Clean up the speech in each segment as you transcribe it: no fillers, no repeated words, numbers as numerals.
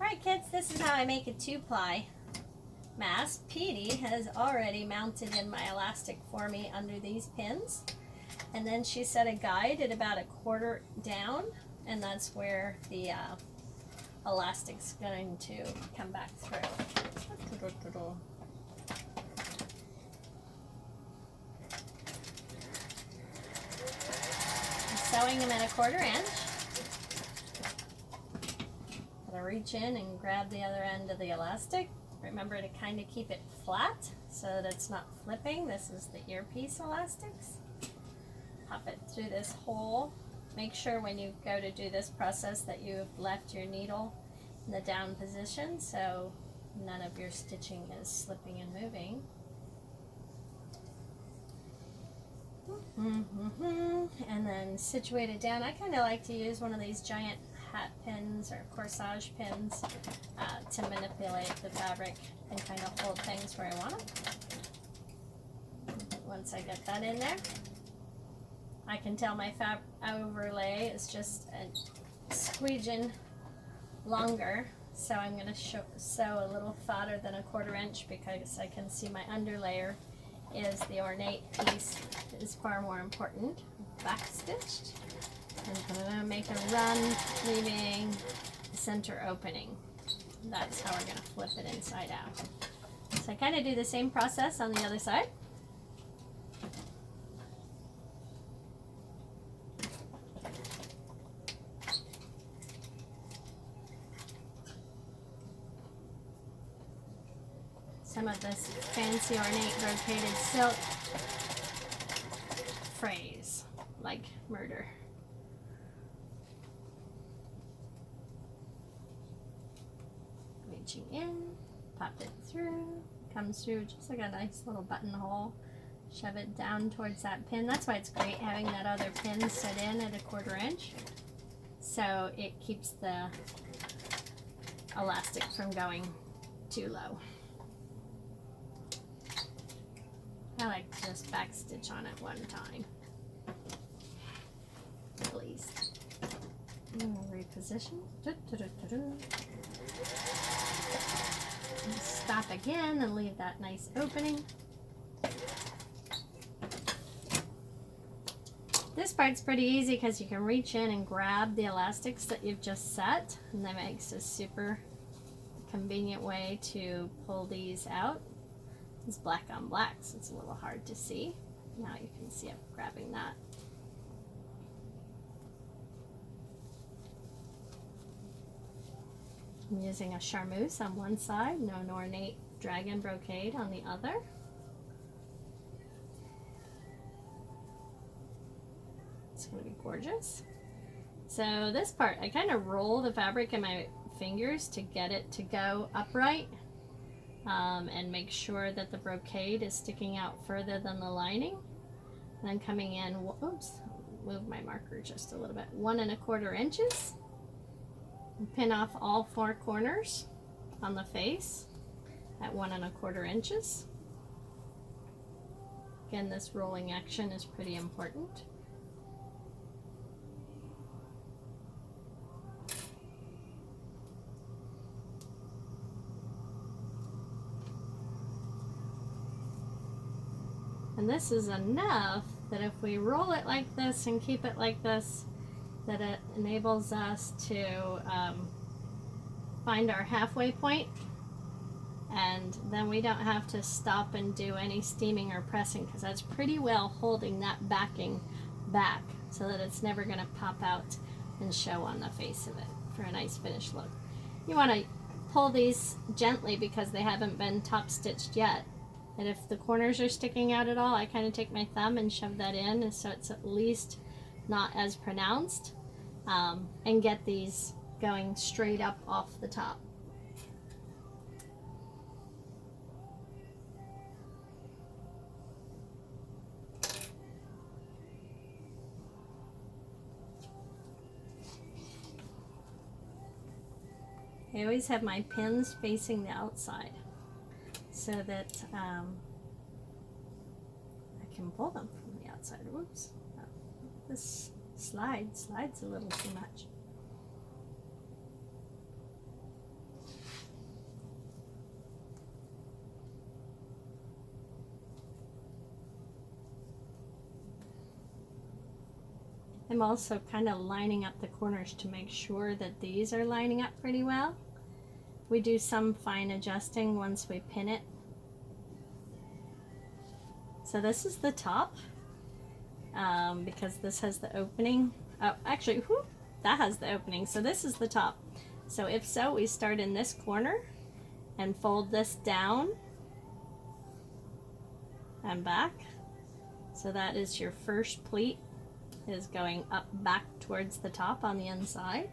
Alright kids, this is how I make a 2-ply mask. Petey has already mounted in my elastic for me under these pins. And then she set a guide at about 1/4 down, and that's where the elastic's going to come back through. I'm sewing them at 1/4 inch. Reach in and grab the other end of the elastic. Remember to kind of keep it flat so that it's not flipping. This is the earpiece elastics. Pop it through this hole. Make sure when you go to do this process that you've left your needle in the down position so none of your stitching is slipping and moving. And then situate it down. I kind of like to use one of these giant hat pins or corsage pins to manipulate the fabric and kind of hold things where I want them. Once I get that in there, I can tell my fabric overlay is just a squeegin longer, so I'm going to sew a little fatter than 1/4 inch because I can see my underlayer is the ornate piece is far more important. Back stitched. And I'm going to make a run, leaving the center opening. That's how we're going to flip it inside out. So I kind of do the same process on the other side. Some of this fancy ornate brocaded silk frays, like murder. Reaching in, pop it through, comes through just like a nice little buttonhole. Shove it down towards that pin. That's why it's great having that other pin set in at 1/4 inch. So it keeps the elastic from going too low. I like to just back stitch on it one time, please. And we'll reposition. And stop again and leave that nice opening. This part's pretty easy because you can reach in and grab the elastics that you've just set, and that makes a super convenient way to pull these out. It's black on black, so it's a little hard to see. Now you can see I'm grabbing that. I'm using a charmeuse on one side and an ornate dragon brocade on the other. It's going to be gorgeous. So this part, I kind of roll the fabric in my fingers to get it to go upright. And make sure that the brocade is sticking out further than the lining. And then coming in, oops, move my marker just a little bit, 1 1/4 inches. And pin off all 4 corners on the face at 1 1/4 inches. Again, this rolling action is pretty important. And this is enough that if we roll it like this and keep it like this, that it enables us to find our halfway point, and then we don't have to stop and do any steaming or pressing because that's pretty well holding that backing back so that it's never going to pop out and show on the face of it for a nice finished look. You want to pull these gently because they haven't been top stitched yet. And if the corners are sticking out at all, I kind of take my thumb and shove that in so it's at least not as pronounced, and get these going straight up off the top. I always have my pins facing the outside, so that I can pull them from the outside. Whoops. This slides a little too much. I'm also kind of lining up the corners to make sure that these are lining up pretty well. We do some fine adjusting once we pin it. So this is the top, because this has the opening. Oh, actually, whoop, that has the opening. So this is the top. So if so, we start in this corner and fold this down and back. So that is your first pleat, is going up back towards the top on the inside.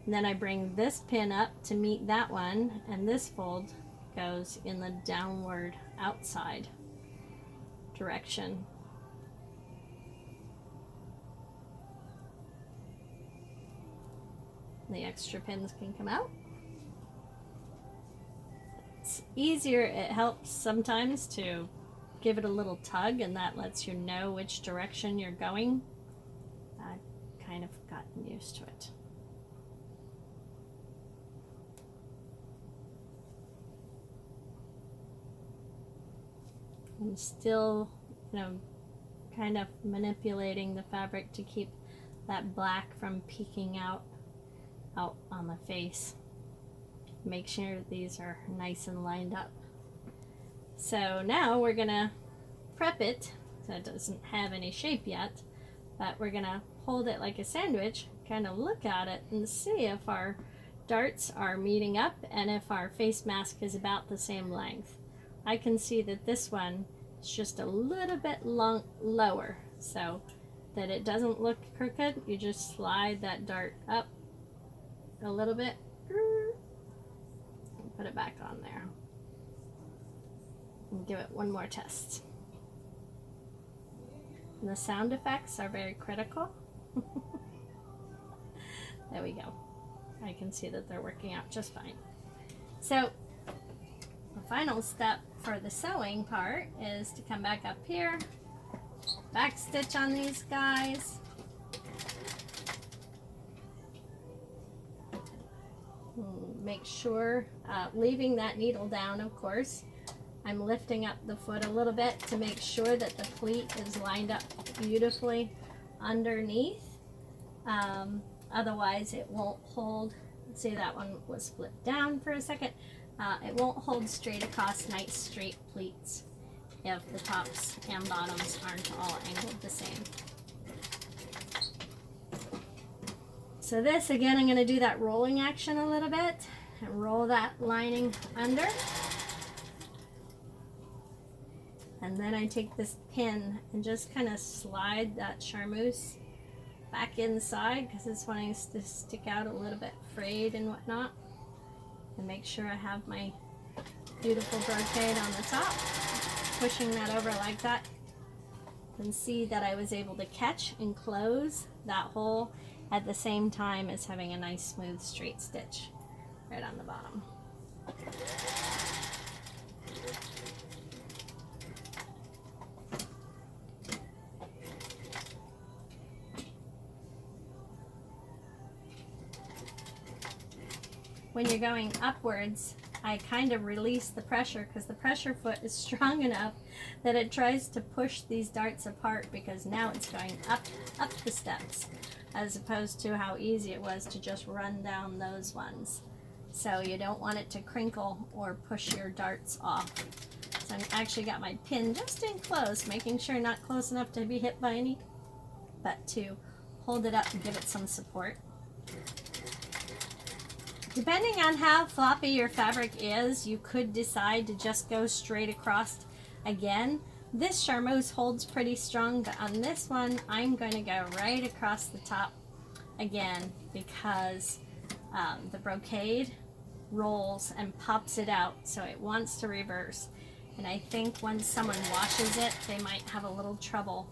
And then I bring this pin up to meet that one, and this fold goes in the downward outside direction. The extra pins can come out. It's easier, it helps sometimes to give it a little tug, and that lets you know which direction you're going. I've kind of gotten used to it. I'm still, kind of manipulating the fabric to keep that black from peeking out on the face. Make sure these are nice and lined up. So now we're gonna prep it, so it doesn't have any shape yet, but we're gonna hold it like a sandwich, kind of look at it and see if our darts are meeting up and if our face mask is about the same length. I can see that this one is just a little bit lower, so that it doesn't look crooked. You just slide that dart up a little bit and put it back on there. And give it one more test. And the sound effects are very critical. There we go. I can see that they're working out just fine. So the final step for the sewing part is to come back up here, back stitch on these guys, make sure, leaving that needle down, of course. I'm lifting up the foot a little bit to make sure that the pleat is lined up beautifully underneath. Otherwise it won't hold. See, that one was flipped down for a second. It won't hold straight across nice straight pleats if the tops and bottoms aren't all angled the same. So this, again, I'm going to do that rolling action a little bit and roll that lining under. And then I take this pin and just kind of slide that charmeuse back inside, because it's wanting to stick out a little bit frayed and whatnot. And make sure I have my beautiful brocade on the top. Pushing that over like that. And see that I was able to catch and close that hole at the same time as having a nice smooth straight stitch right on the bottom. When you're going upwards, I kind of release the pressure, because the pressure foot is strong enough that it tries to push these darts apart, because now it's going up the steps, as opposed to how easy it was to just run down those ones. So you don't want it to crinkle or push your darts off. So I've actually got my pin just in close, making sure not close enough to be hit by any, but to hold it up and give it some support. Depending on how floppy your fabric is, you could decide to just go straight across again. This charmeuse holds pretty strong, but on this one, I'm going to go right across the top again, because the brocade rolls and pops it out, so it wants to reverse. And I think when someone washes it, they might have a little trouble,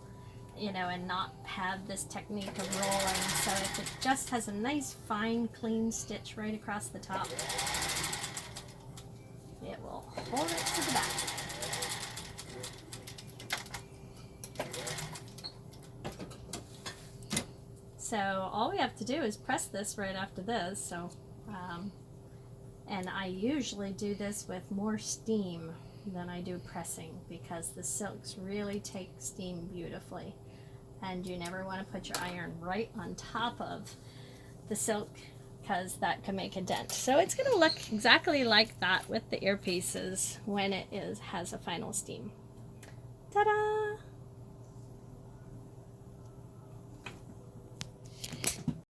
and not have this technique of rolling. So if it just has a nice fine clean stitch right across the top, it will hold it to the back. So all we have to do is press this right after this. So and I usually do this with more steam than I do pressing, because the silks really take steam beautifully, and you never want to put your iron right on top of the silk because that can make a dent. So it's going to look exactly like that with the earpieces when it has a final steam. Ta-da!